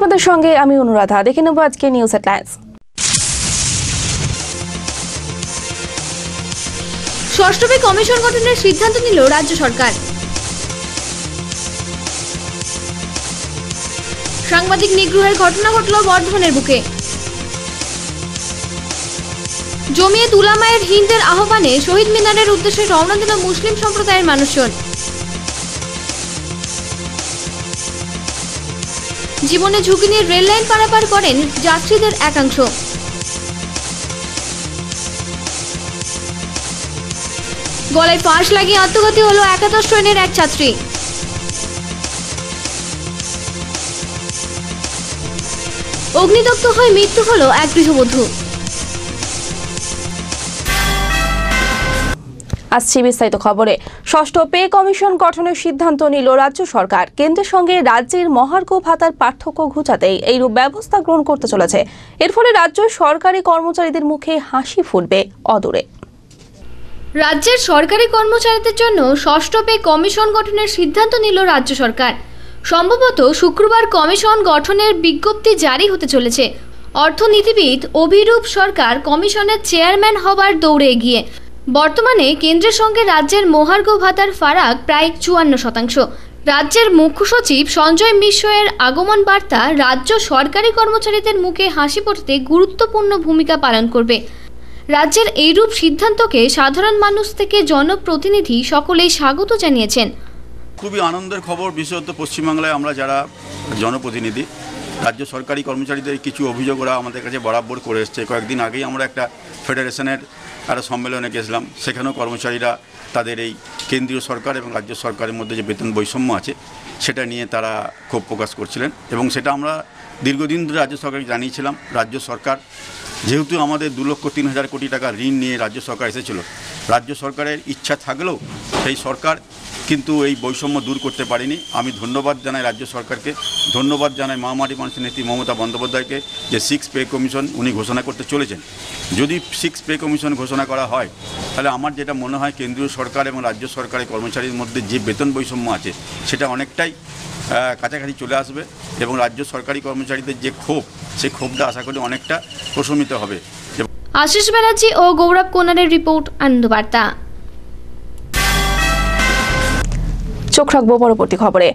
আপনাদের সঙ্গে আমি অনুরাধা। দেখে নেব আজকে নিউজ হেডলাইন্স। ষষ্ঠ পে কমিশন গঠনের সিদ্ধান্ত নিল রাজ্য সরকার। সাংবাদিক নিগ্রহের ঘটনা ঘটল বর্ধমানের বুকে। জমিয়ত উলামায়ে হিন্দের আহ্বানে শহীদ মিনারের উদ্দেশ্যে রওনা দিল মুসলিম সম্প্রদায়ের মানুষজন। জীবনে ঝুঁকি নিয়ে রেল লাইন পারাপার করেন যাত্রীদের একাংশ। গলায় ফাঁস লাগিয়ে আত্মঘাতী হলো একাদশ শ্রেণীর এক ছাত্রী। অগ্নিদগ্ধ হয়ে মৃত্যু হলো এক গৃহবধূ। আসছে বিস্তারিত খবরে। ষষ্ঠ পে কমিশন গঠনের সিদ্ধান্ত নিল রাজ্য সরকার। কেন্দ্রের সঙ্গে রাজ্যের মহার্ঘ ভাতার পার্থক্য ঘোচাতেই এইরূপ ব্যবস্থা গ্রহণ করতে চলেছে। এর ফলে রাজ্য সরকারি কর্মচারীদের মুখে হাসি ফুটবে অদূরে। রাজ্যের সরকারি কর্মচারীদের জন্য ষষ্ঠ পে কমিশন গঠনের সিদ্ধান্ত নিল রাজ্য সরকার। সম্ভবত শুক্রবার কমিশন গঠনের বিজ্ঞপ্তি জারি হতে চলেছে। অর্থনীতিবিদ অভিরূপ সরকার কমিশনের চেয়ারম্যান হবার দৌড়ে এগিয়ে। বর্তমানে কেন্দ্রের সঙ্গে রাজ্যের মহার্ঘ ভাতার ফারাক প্রায় 54%। রাজ্যের মুখ্য সচিব সঞ্জয় মিশ্রের আগমন বার্তা রাজ্য সরকারি কর্মচারীদের মুখে হাসি ফোটাতে গুরুত্বপূর্ণ ভূমিকা পালন করবে। রাজ্যের এইরূপ সিদ্ধান্তকে সাধারণ মানুষ থেকে জনপ্রতিনিধি সকলেই স্বাগত জানিয়েছেন। খুবই আনন্দের খবর, বিশেষত পশ্চিমবাংলায় আমরা যারা জনপ্রতিনিধি, রাজ্য সরকারি কর্মচারীদের কিছু অভিযোগ ওরা আমাদের কাছে বরাবর করে এসছে। কয়েকদিন আগেই আমরা একটা ফেডারেশনের একটা সম্মেলনে গেছিলাম, সেখানেও কর্মচারীরা তাদের এই কেন্দ্রীয় সরকার এবং রাজ্য সরকারের মধ্যে যে বেতন বৈষম্য আছে সেটা নিয়ে তারা ক্ষোভ প্রকাশ করছিলেন এবং সেটা আমরা দীর্ঘদিন ধরে রাজ্য সরকারকে জানিয়েছিলাম। রাজ্য সরকার যেহেতু আমাদের 2,03,000 কোটি টাকা ঋণ নিয়ে রাজ্য সরকার এসেছিল, রাজ্য সরকারের ইচ্ছা থাকলেও সেই সরকার কিন্তু এই বৈষম্য দূর করতে পারেনি। আমি ধন্যবাদ জানাই রাজ্য সরকারকে, ধন্যবাদ জানাই মহামারী মানুষের নেত্রী মমতা বন্দ্যোপাধ্যায়কে যে 6 পে কমিশন উনি ঘোষণা করতে চলেছেন। যদি 6 পে কমিশন ঘোষণা করা হয় তাহলে আমার যেটা মনে হয় কেন্দ্রীয় সরকার এবং রাজ্য সরকারের কর্মচারীর মধ্যে যে বেতন বৈষম্য আছে সেটা অনেকটাই কাছাকাছি চলে আসবে এবং রাজ্য সরকারি কর্মচারীদের যে ক্ষোভ, সেই ক্ষোভটা আশা করি অনেকটা প্রশমিত হবে। আশিস ব্যানার্জি ও গৌরব কোনারের রিপোর্ট, আনন্দবার্তা। চোখ রাখবো পরবর্তী খবরে।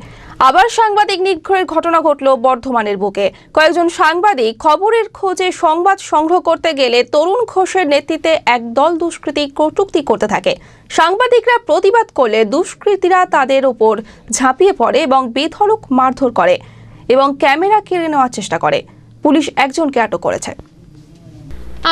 আবার সাংবাদিক নিগ্রহের ঘটনা ঘটল বর্ধমানের বুকে। কয়েকজন সাংবাদিক খবরের খোঁজে সংবাদ সংগ্রহ করতে গেলে তরুণ ঘোষের নেতৃত্বে একদল দুষ্কৃতী কটূক্তি করতে থাকে। সাংবাদিকরা প্রতিবাদ করলে দুষ্কৃতীরা তাদের উপর ঝাঁপিয়ে পড়ে এবং বেধড়ক মারধর করে এবং ক্যামেরা কেড়ে নেওয়ার চেষ্টা করে। পুলিশ একজনকে আটক করেছে।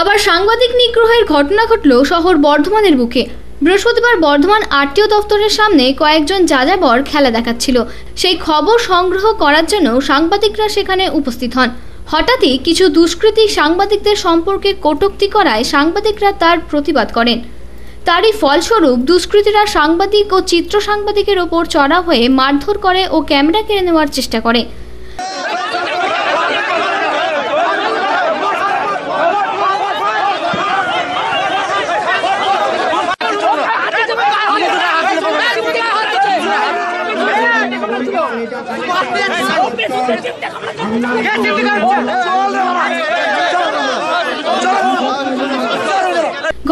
আবার সাংবাদিক নিগ্রহের ঘটনা ঘটল শহর বর্ধমানের বুকে। বৃহস্পতিবার বর্ধমান আরটিও দফতরের সামনে কয়েকজন যাযাবর খেলা দেখাচ্ছিল। সেই খবর সংগ্রহ করার জন্য সাংবাদিকরা সেখানে উপস্থিত হন। হঠাৎই কিছু দুষ্কৃতী সাংবাদিকদের সম্পর্কে কটূক্তি করায় সাংবাদিকরা তার প্রতিবাদ করেন। তারই ফলস্বরূপ দুষ্কৃতীরা সাংবাদিক ও চিত্র সাংবাদিকের ওপর চড়াও হয়ে মারধর করে ও ক্যামেরা কেড়ে নেওয়ার চেষ্টা করে।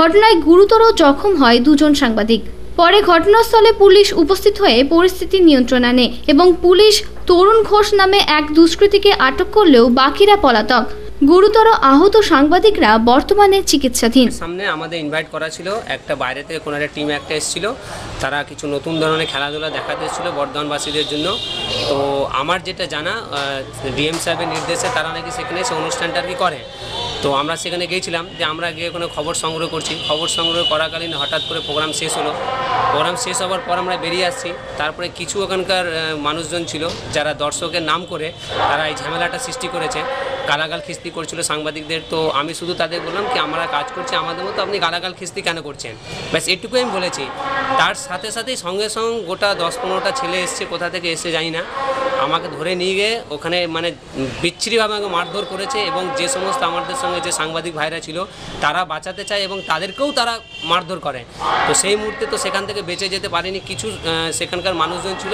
ঘটনায় গুরুতর জখম হয় দুজন সাংবাদিক। পরে ঘটনাস্থলে পুলিশ উপস্থিত হয়ে পরিস্থিতি নিয়ন্ত্রণ আনে এবং পুলিশ তরুণ ঘোষ নামে এক দুষ্কৃতীকে আটক করলেও বাকিরা পলাতক। গুরুতর আহত সাংবাদিকরা বর্তমানে চিকিৎসাধীন। সামনে আমাদের ইনভাইট করা ছিল, একটা বাইরে থেকে কোনো একটা টিম একটা এসেছিল, তারা কিছু নতুন ধরনের খেলাধুলা দেখাতে এসেছিল বর্ধমানবাসীদের জন্য। তো আমার যেটা জানা, ডিএম সাহেবের নির্দেশে তারা নাকি সেখানে এসে অনুষ্ঠানটা আর কি করে। তো আমরা সেখানে গিয়েছিলাম, যে আমরা গিয়ে কোনো খবর সংগ্রহ করছি। খবর সংগ্রহ করাকালীন হঠাৎ করে প্রোগ্রাম শেষ হলো। প্রোগ্রাম শেষ হওয়ার পর আমরা বেরিয়ে আসছি। তারপরে কিছু ওখানকার মানুষজন ছিল যারা দর্শকের নাম করে তারা এই ঝামেলাটা সৃষ্টি করেছে। গালাগাল খিস্তি করছিল সাংবাদিকদের। তো আমি শুধু তাদের বললাম কি আমরা কাজ করছি আমাদের মতো, আপনি গালাগাল খিস্তি কেন করছেন, ব্যাস এটুকুই আমি বলেছি। তার সাথে সাথেই সঙ্গে সঙ্গে গোটা 10-15টা ছেলে এসছে, কোথা থেকে এসে জানি না, আমাকে ধরে নিয়ে গিয়ে ওখানে মানে বিচ্ছিরিভাবে আমাকে মারধর করেছে। এবং যে সমস্ত আমাদের সঙ্গে যে সাংবাদিক ভাইরা ছিল তারা বাঁচাতে চায় এবং তাদেরকেও তারা মারধর করে। তো সেই মুহূর্তে তো সেখান থেকে বেঁচে যেতে পারিনি, কিছু সেখানকার মানুষজন ছিল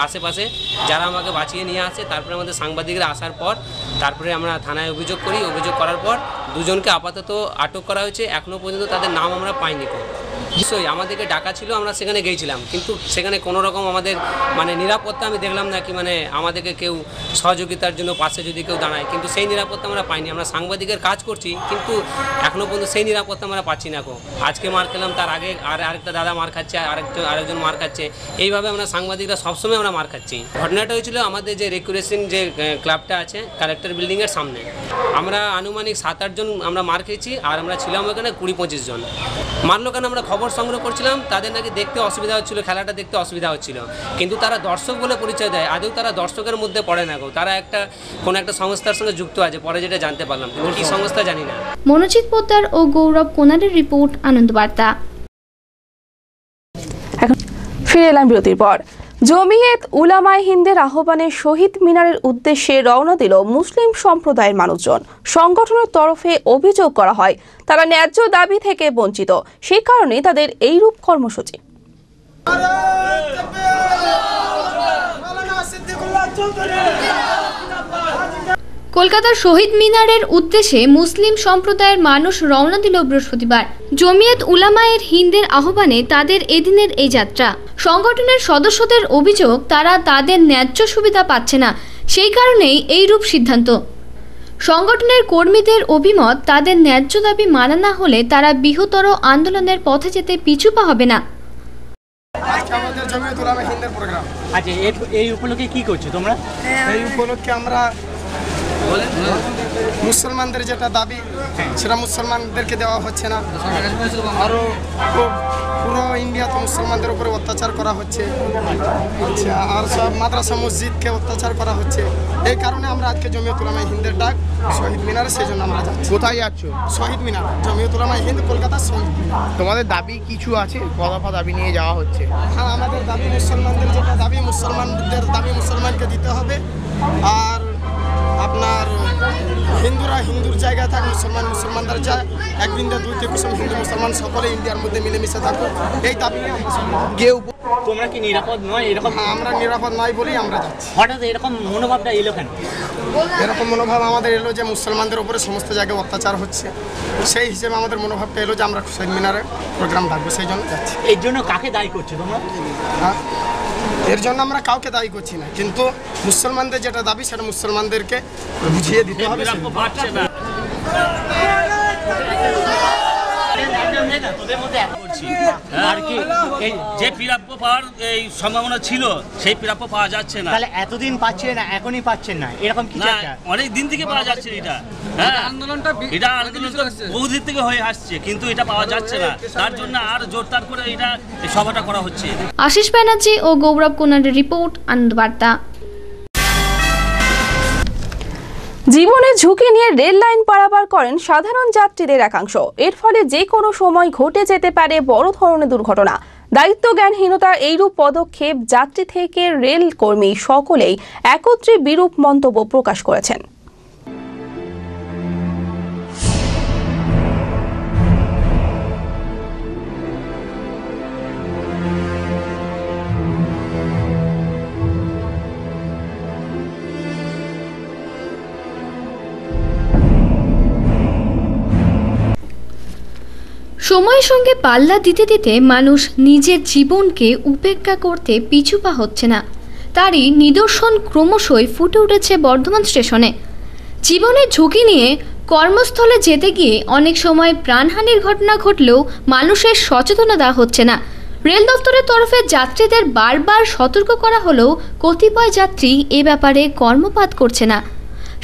আশেপাশে যারা আমাকে বাঁচিয়ে নিয়ে আসে। তারপরে আমাদের সাংবাদিকরা আসার পর তারপরে আমরা থানায় অভিযোগ করি, অভিযোগ করার পর দুজনকে আপাতত আটক করা হয়েছে, এখনও পর্যন্ত তাদের নাম আমরা পাইনি। নিশ্চয়ই আমাদেরকে ডাকা ছিল, আমরা সেখানে গিয়েছিলাম, কিন্তু সেখানে কোনো রকম আমাদের মানে নিরাপত্তা আমি দেখলাম না কি মানে আমাদেরকে কেউ সহযোগিতার জন্য পাশে যদি কেউ দাঁড়ায়, কিন্তু সেই নিরাপত্তা আমরা পাইনি। আমরা সাংবাদিকের কাজ করছি কিন্তু এখনও পর্যন্ত সেই নিরাপত্তা আমরা পাচ্ছি না। আজকে মার খেলাম, তার আগে আরেকটা দাদা মার খাচ্ছে, আরেকজন মার খাচ্ছে, এইভাবে আমরা সাংবাদিকরা সবসময় আমরা মার খাচ্ছি। ঘটনাটা হয়েছিল আমাদের যে রেকুরেশন যে ক্লাবটা আছে কালেক্টর বিল্ডিংয়ের সামনে। আমরা আনুমানিক 7-8 জন আমরা মার খেয়েছি, আর আমরা ছিলাম ওখানে 20-25 জন। মারলো কেন, আমরা খবর সংগ্রহ করছিলাম, তাদের নাকি দেখতে অসুবিধা হচ্ছিল, খেলাটা দেখতে অসুবিধা হচ্ছিল, কিন্তু তারা দর্শক বলে পরিচয় দেয়, আদৌ তারা দর্শকের মধ্যে পড়ে না। তারা কোনো একটা সংস্থার সঙ্গে যুক্ত আছে, পরে যেটা জানতে পারলাম, কিন্তু কি সংস্থা জানি না। মনোজিৎ পোদ্দার ও গৌরব কোনারের রিপোর্ট, আনন্দবার্তা। এখন ফিরে এলাম বিরতির পর। জমিয়ত উলামায়ে হিন্দের আহ্বানে শহীদ মিনারের উদ্দেশ্যে রওনা দিল মুসলিম সম্প্রদায়ের মানুষজন। সংগঠনের তরফে অভিযোগ করা হয় তারা ন্যায্য দাবি থেকে বঞ্চিত, সেই কারণেই তাদের এইরূপ কর্মসূচি। কলকাতার শহীদ মিনারের উদ্দেশ্যে মুসলিম সম্প্রদায়ের মানুষ রওনা দিল বৃহস্পতিবার। জমিয়ত উলামায়ে হিন্দের আহ্বানে তাদের এদিনের এই যাত্রা। সংগঠনের সদস্যদের অভিযোগ তারা তাদের ন্যায্য সুবিধা পাচ্ছে না, সেই কারণেই এইরূপ সিদ্ধান্ত। সংগঠনের কর্মীদের অভিমত তাদের ন্যায্য দাবি মানা না হলে তারা বৃহত্তর আন্দোলনের পথে যেতে পিছু পা হবে না। আমাদের জমিয়ত উলামায়ে হিন্দের প্রোগ্রাম। আচ্ছা, এই উপলক্ষে কি করছো তোমরা? এই উপলক্ষে আমরা মুসলমানদের যেটা দাবি সেটা মুসলমানদেরকে দেওয়া হচ্ছে না, আরও পুরো ইন্ডিয়াতে মুসলমানদের উপরে অত্যাচার করা হচ্ছে, আচ্ছা, আর সব মাদ্রাসা মসজিদকে অত্যাচার করা হচ্ছে। এই কারণে আমরা আজকে জমিয়ত উলামায়ে হিন্দের ডাক শহীদ মিনারে, সেই জন্য আমরা যাচ্ছি। কোথায় যাচ্ছ? শহীদ মিনার, জমিয়ত উলামায়ে হিন্দ কলকাতার শহীদ মিনার। তোমাদের দাবি কিছু আছে, কদফা দাবি নিয়ে যাওয়া হচ্ছে? হ্যাঁ, আমাদের দাবি মুসলমানদের যেটা দাবি, মুসলমানদের দাবি মুসলমানকে দিতে হবে, আর আপনার হিন্দুরা হিন্দুর জায়গায় থাক, মুসলমানদের যায় এক বিন্দু দুই কুসুম, হিন্দু মুসলমান সকলে ইন্ডিয়ার মধ্যে মিলেমিশে থাকুক, এই দাবি নিয়ে কেউ তোমরা কি নিরাপদ নয় এরকম? হ্যাঁ, আমরা নিরাপদ নয় বলেই আমরা যাচ্ছি। হঠাৎ এরকম মনোভাবটা এলো কেন? এরকম মনোভাব আমাদের এলো যে মুসলমানদের উপরে সমস্ত জায়গায় অত্যাচার হচ্ছে, সেই হিসেবে আমাদের মনোভাবটা এলো যে আমরা শহীদ মিনারে প্রোগ্রাম থাকবো, সেই জন্য যাচ্ছি। এর জন্য কাকে দায়ী করছো তোমরা? হ্যাঁ, এর জন্য আমরা কাউকে দায়ী করছি না, কিন্তু মুসলমানদের যেটা দাবি সেটা মুসলমানদেরকে বুঝিয়ে দিতে হবে। আর কি এই যে প্রাপ্য পাওয়ার এই সম্ভাবনা ছিল সেই প্রাপ্য পাওয়া যাচ্ছে না। তাহলে এতদিন পাচ্ছিলেন না, এখনই পাচ্ছেন না, এরকম কিছু না, একটা? অনেক দিন থেকে পাওয়া যাচ্ছে এটা। হ্যাঁ, আন্দোলনটা বহুদিন থেকে হয়ে আসছে, কিন্তু এটা পাওয়া যাচ্ছে না, তার জন্য আর জোরদার করে এটা সভাটা করা হচ্ছে। আশিস ব্যানার্জি ও গৌরব কোনারের রিপোর্ট, আনন্দবার্তা। জীবনের ঝুঁকি নিয়ে রেল লাইন পারাপার করেন সাধারণ যাত্রীদের একাংশ। এর ফলে যে কোনো সময় ঘটে যেতে পারে বড় ধরনের দুর্ঘটনা। দায়িত্বজ্ঞানহীনতার এইরূপ পদক্ষেপ যাত্রী থেকে রেল কর্মী সকলেই একত্রে বিরূপ মন্তব্য প্রকাশ করেছেন। সময়ের সঙ্গে পাল্লা দিতে দিতে মানুষ নিজের জীবনকে উপেক্ষা করতে পিছু পা হচ্ছে না, তারই নিদর্শন ক্রমশই ফুটে উঠেছে বর্ধমান স্টেশনে। জীবনের ঝুঁকি নিয়ে কর্মস্থলে যেতে গিয়ে অনেক সময় প্রাণহানির ঘটনা ঘটলেও মানুষের সচেতনতা হচ্ছে না। রেল দপ্তরের তরফে যাত্রীদের বারবার সতর্ক করা হলেও কতিপয় যাত্রী এ ব্যাপারে কর্ণপাত করছে না।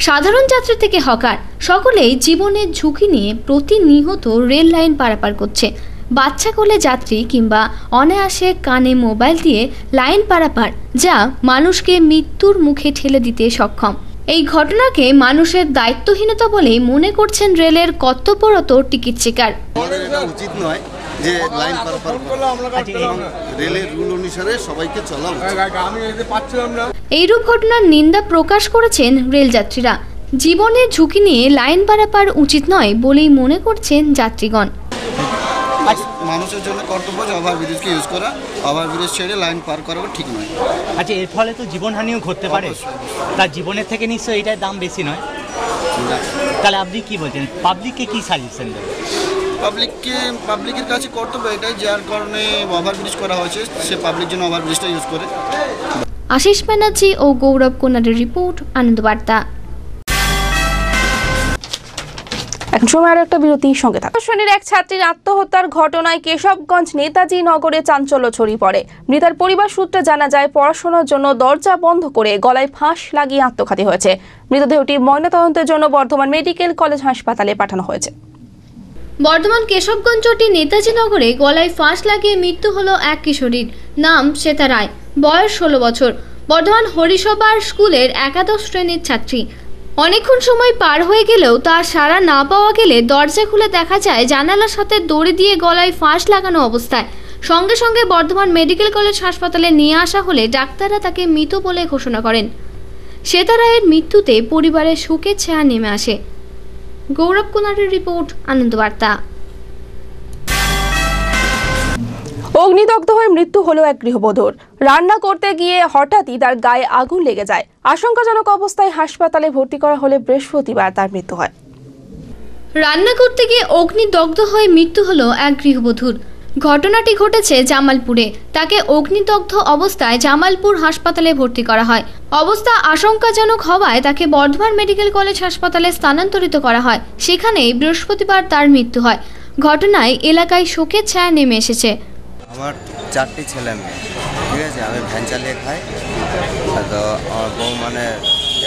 সাধারণ যাত্রী থেকে হকার সকলেই জীবনের ঝুঁকি নিয়ে প্রতিনিয়ত রেল লাইন পারাপার করছে। বাচ্চা কোলে যাত্রী কিংবা অনায়াসে কানে মোবাইল দিয়ে লাইন পারাপার, যা মানুষকে মৃত্যুর মুখে ঠেলে দিতে সক্ষম। এই ঘটনাকে মানুষের দায়িত্বহীনতা বলেই মনে করছেন রেলের কর্তব্যরত টিকিট চেকার। এটা উচিত নয় যে লাইন পারাপার রেলের রুল অনুসারে সবাইকে চলা উচিত। এইরূপ ঘটনার নিন্দা প্রকাশ করেছেন রেলযাত্রীরা। জীবনের ঝুঁকি নিয়ে লাইন পারাপার উচিত নয় বলেই মনে করছেন যাত্রীগণ। মানুষের জন্য কর্তব্য যে ওভারব্রিজকে ইউজ করা, ওভারব্রিজ ছেড়ে লাইন পার করা ঠিক নয়। আচ্ছা, এর ফলে তো জীবনহানিও ঘটতে পারে, তার জীবনের থেকে নিশ্চয়ই এটার দাম বেশি নয়। তাহলে আপনি কি বলছেন, পাবলিককে কি সাজেশন দেবেন? পাবলিকের কাছে কর্তব্য এটাই, যার কারণে ওভারব্রিজ করা হয়েছে সে পাবলিক যেন ওভারব্রিজটা ইউজ করে। আশিস ব্যানার্জি ও গৌরব কোনারের রিপোর্ট, আনন্দবার্তা। এখন সময় আর একটা বিরতির সঙ্গে থাকা। শ্রেণীর এক ছাত্রীর আত্মহত্যার ঘটনায় কেশবগঞ্জ নেতাজি নগরে চাঞ্চল্য ছড়িয়ে পড়ে। মৃতার পরিবার সূত্রে জানা যায়, পড়াশোনার জন্য দরজা বন্ধ করে গলায় ফাঁস লাগিয়ে আত্মঘাতী হয়েছে। মৃতদেহটি ময়নাতদন্তের জন্য বর্ধমান মেডিকেল কলেজ হাসপাতালে পাঠানো হয়েছে। বর্ধমান কেশবগঞ্জ চটি নেতাজি নগরে গলায় ফাঁস লাগিয়ে মৃত্যু হলো এক কিশোরীর। নাম শ্বেতা রায়, বয়স 16 বছর। বর্ধমান হরিসভার স্কুলের একাদশ শ্রেণীর ছাত্রী। অনেকক্ষণ সময় পার হয়ে গেলেও তার সাড়া না পাওয়া গেলে দরজা খুলে দেখা যায় জানালার সাথে দড়ি দিয়ে গলায় ফাঁস লাগানো অবস্থায়। সঙ্গে সঙ্গে বর্ধমান মেডিকেল কলেজ হাসপাতালে নিয়ে আসা হলে ডাক্তাররা তাকে মৃত বলে ঘোষণা করেন। শ্বেতা রায়ের মৃত্যুতে পরিবারের শোকের ছায়া নেমে আসে। গৌরব কোনারের রিপোর্ট, আনন্দবার্তা। অগ্নিদগ্ধ হয়ে মৃত্যু হলো এক গৃহবধূর। রান্না করতে গিয়ে হঠাৎই তার গায়ে আগুন লেগে যায়। আশঙ্কাজনক অবস্থায় হাসপাতালে ভর্তি করা হলে বৃহস্পতিবার তার মৃত্যু হয়। রান্না করতে গিয়ে অগ্নিদগ্ধ হয়ে মৃত্যু হলো এক গৃহবধূর। ঘটনাটি ঘটেছে জামালপুরে। তাকে অগ্নিদগ্ধ অবস্থায় জামালপুর হাসপাতালে ভর্তি করা হয়। অবস্থা আশঙ্কাজনক হওয়ায় তাকে বর্ধমান মেডিকেল কলেজ হাসপাতালে স্থানান্তরিত করা হয়। সেখানেই বৃহস্পতিবার তার মৃত্যু হয়। ঘটনায় এলাকায় শোকের ছায়া নেমে এসেছে। আমার 4টি ছেলে মেয়ে, ঠিক আছে, আমি ভ্যান চালিয়ে খাই। তো আমার বউ মানে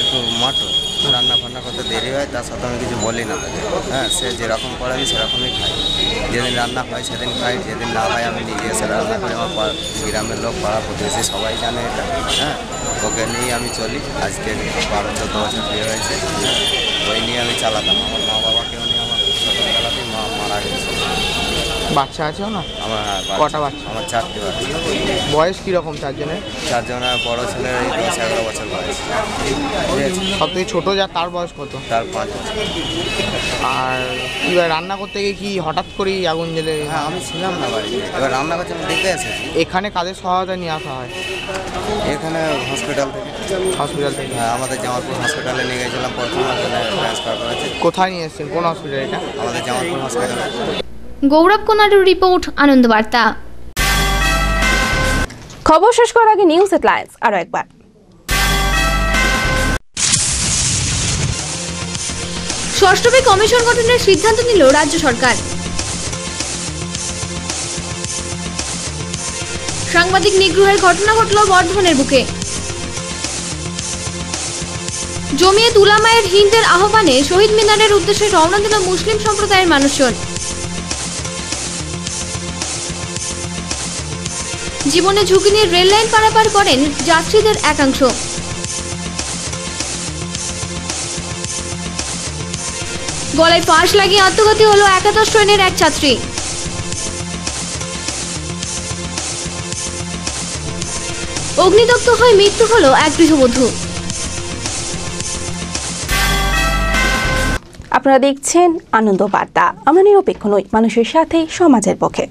একটু মাটো, রান্না ফান্না করতে দেরি হয়, তার সাথে আমি কিছু বলি না তাকে। হ্যাঁ, সে যেরকম করে আমি সেরকমই খাই। যেদিন রান্না হয় সেদিন খাই, যেদিন না হয় আমি নিজে এসে রান্না করি। আমার গ্রামের লোক, পাড়া প্রতিবেশী সবাই জানে এটা। হ্যাঁ, ওকে নিয়ে আমি চলি। আজকে 12-14 বছর বিয়ে হয়েছে। হ্যাঁ, ওই নিয়ে আমি চালাতাম। আমার মা বাবাকেও নিয়ে আমার ছোটোবেলাতেই মারা গেছে। বাচ্চা আছেও না? আমার কটা বাচ্চা? আমার 4টি বাচ্চা। বয়স কীরকম চারজনের? চারজনের বড় ছেলের 10-11 বছর বয়স। সব থেকে ছোটো যা তার বয়স কত? তার 5 বছর। আর কী রান্না করতে গিয়ে কি হঠাৎ করেই আগুন জ্বলে? হ্যাঁ, আমি ছিলাম না বাড়িতে, এবার রান্না করতে আমি দেখে এসেছি। এখানে কাদের সহায়তা নিয়ে আসা হয়? এখানে হসপিটাল থেকে। হ্যাঁ, আমাদের জামালপুর হসপিটালে নিয়ে গেছিলাম, প্রথমে ট্রান্সফার করেছে। কোথায় নিয়ে এসেছেন, কোন হসপিটাল এটা? আমাদের জামালপুর হসপিটালে। গৌরব কোনারের রিপোর্ট, আনন্দবার্তা। খবর শেষ করার আগে নিউজ হেডলাইন্স আরো একবার। ষষ্ঠ পে কমিশন গঠনের সিদ্ধান্ত নিল রাজ্য সরকার। সাংবাদিক নিগ্রহের ঘটনা ঘটল বর্ধমানের বুকে। জমিয়ত উলামায়ে হিন্দের আহ্বানে শহীদ মিনারের উদ্দেশ্যে রওনা দিল মুসলিম সম্প্রদায়ের মানুষজন। জীবনে ঝুঁকি নিয়ে রেল লাইন পারাপার করেন যাত্রীদের একাংশ। গলায় ফাঁস লাগিয়ে আত্মঘাতী হলো একাদশ শ্রেণীর এক ছাত্রী। অগ্নিদগ্ধ হয়ে মৃত্যু হলো এক গৃহবধূ। আপনারা দেখছেন আনন্দ বার্তা। আমরা নিরপেক্ষ নই, মানুষের সাথে সমাজের পক্ষে।